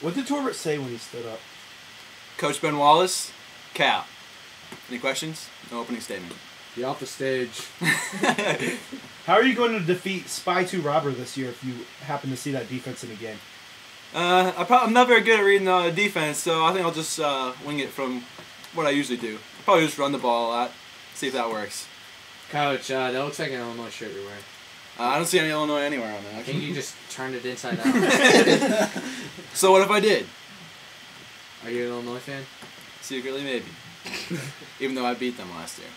What did Torbert say when he stood up? Coach Ben Wallace, Cal. Any questions? No opening statement. Get off the stage. How are you going to defeat Spy 2 Robber this year if you happen to see that defense in a game? I'm not very good at reading defense, so I think I'll just wing it from what I usually do. I'll probably just run the ball a lot, see if that works. Coach, that looks like an Illinois shirt you're wearing. I don't see any Illinois anywhere on that. I think you just turned it inside out. So what if I did? Are you an Illinois fan? Secretly, maybe. Even though I beat them last year.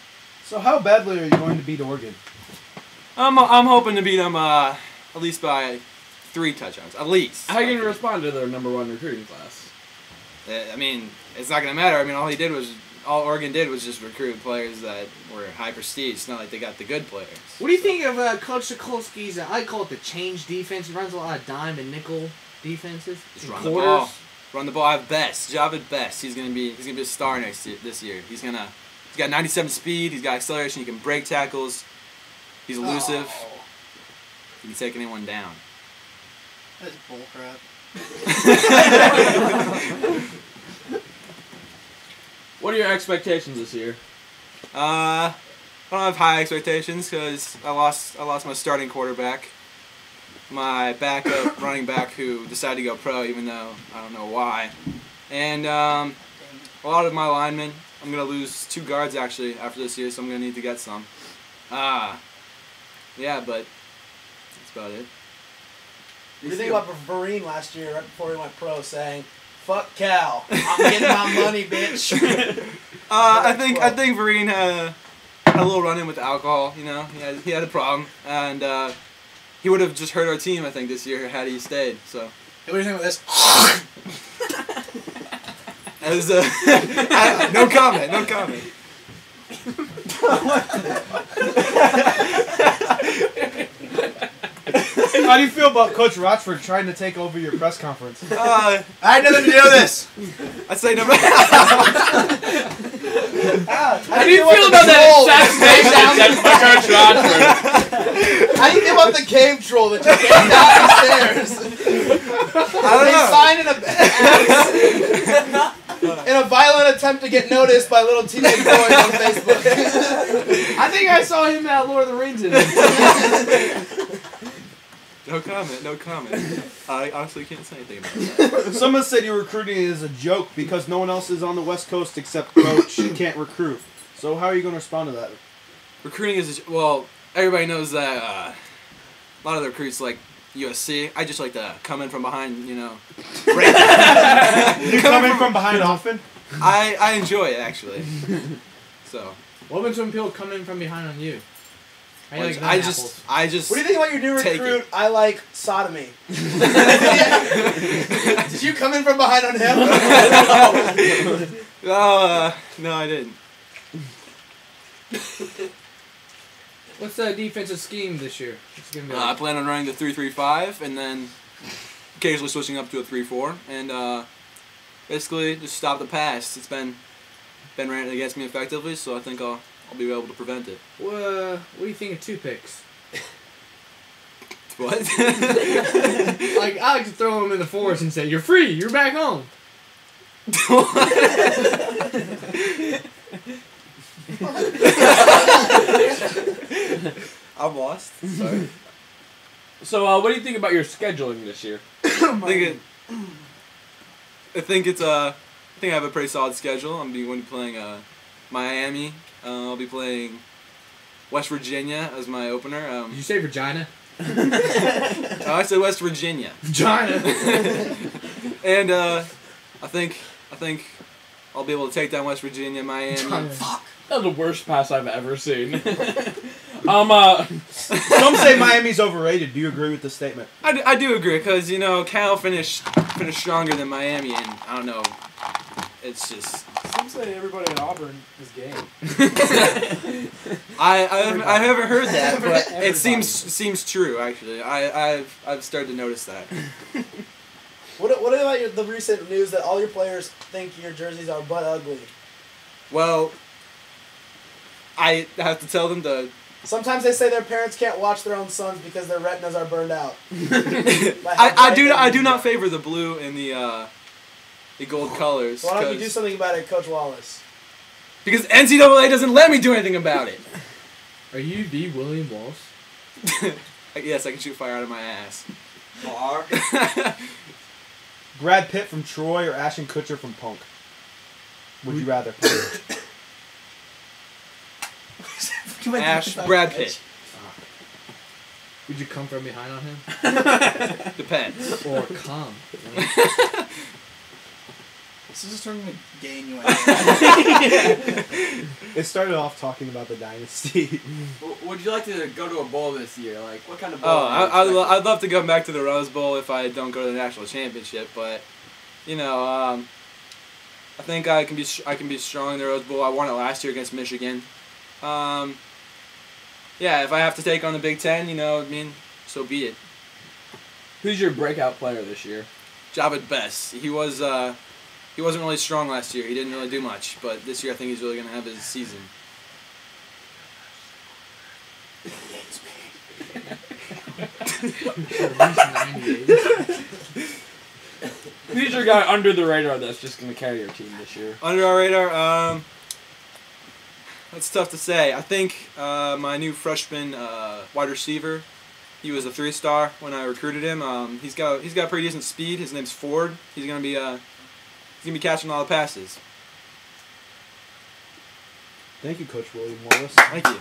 So how badly are you going to beat Oregon? I'm hoping to beat them at least by 3 touchdowns. At least. How are you going to respond to their #1 recruiting class? I mean, it's not going to matter. I mean, all Oregon did was just recruit players that were high prestige. It's not like they got the good players. What do you think of Coach Sokolsky's, I call it the change defense? He runs a lot of dime and nickel defenses. Just run the ball. Run the ball. I have Best. Javid Best. He's gonna be a star this year. He's got 97 speed. He's got acceleration. He can break tackles. He's elusive. He can take anyone down. That's bullcrap. What are your expectations this year? I don't have high expectations because I lost my starting quarterback, my backup running back who decided to go pro even though I don't know why, and a lot of my linemen. I'm gonna lose 2 guards actually after this year, so I'm gonna need to get some. Yeah, but that's about it. What do you think about Vereen last year, right before he went pro, saying, "Fuck Cal, I'm getting my money, bitch"? I think Vereen had a little run-in with alcohol. You know, he had a problem, and he would have just hurt our team. I think this year had he stayed. So. What do you think of this? As no comment. No comment. How do you feel about Coach Rochford trying to take over your press conference? I had nothing to do with this. I'd say no. How do you feel about that assassination by Coach Rochford? How do you feel about the cave troll that just came down the stairs? They signed in a violent attempt to get noticed by little teenage boys on Facebook. I think I saw him at Lord of the Rings in No comment. I honestly can't say anything about that. Someone said your recruiting is a joke because no one else is on the West Coast except Coach can't recruit. So how are you going to respond to that? Recruiting is everybody knows that a lot of the recruits like USC. I just like to come in from behind, you know. You come in from behind often? I enjoy it actually. So. What when some people come in from behind on you? I just. What do you think about your new recruit? I like sodomy. Did you come in from behind on him? No, I didn't. What's the defensive scheme this year? I plan on running the 3-3-5 and then occasionally switching up to a 3-4 and basically just stop the pass. It's been ran against me effectively, so I think I'll be able to prevent it. What do you think of 2 picks? What? Like I like to throw them in the forest and say, "You're free. You're back home." I'm lost. Sorry. So, what do you think about your scheduling this year? I think I have a pretty solid schedule. I'm going to be playing Miami. I'll be playing West Virginia as my opener. Did you say Virginia? I said West Virginia. Virginia. And I think I'll be able to take down West Virginia, Miami. Fuck. That was the worst pass I've ever seen. Some say Miami's overrated. Do you agree with this statement? I do agree because Cal finished stronger than Miami, and I don't know. It's just. Some say everybody at Auburn is gay. I haven't heard that, but it seems true actually. I've started to notice that. What about the recent news that all your players think your jerseys are butt ugly? Well, I have to tell them to Sometimes they say their parents can't watch their own sons because their retinas are burned out. I do not favor the blue and the gold colors. Why don't you do something about it, Coach Wallace? Because NCAA doesn't let me do anything about it. Are you the William Walsh? Yes, I can shoot fire out of my ass. Bar. Brad Pitt from Troy or Ashton Kutcher from Punk? Would you rather? Brad Pitt. Would you come from behind on him? Depends. Or come? This is just turning into gay innuendo. It started off talking about the dynasty. Would you like to go to a bowl this year? Like, what kind of bowl? Oh, I'd love to go back to the Rose Bowl if I don't go to the national championship, but you know, I think I can be strong in the Rose Bowl. I won it last year against Michigan. Yeah, if I have to take on the Big Ten, you know, I mean, so be it. Who's your breakout player this year? Javid Best. He wasn't really strong last year. He didn't really do much, but this year I think he's really gonna have his season. Who's your guy under the radar that's just going to carry your team this year? Under our radar, that's tough to say. I think my new freshman wide receiver, he was a 3-star when I recruited him. He's got pretty decent speed. His name's Ford. He's gonna be catching all the passes. Thank you, Coach William Wallace. Thank you.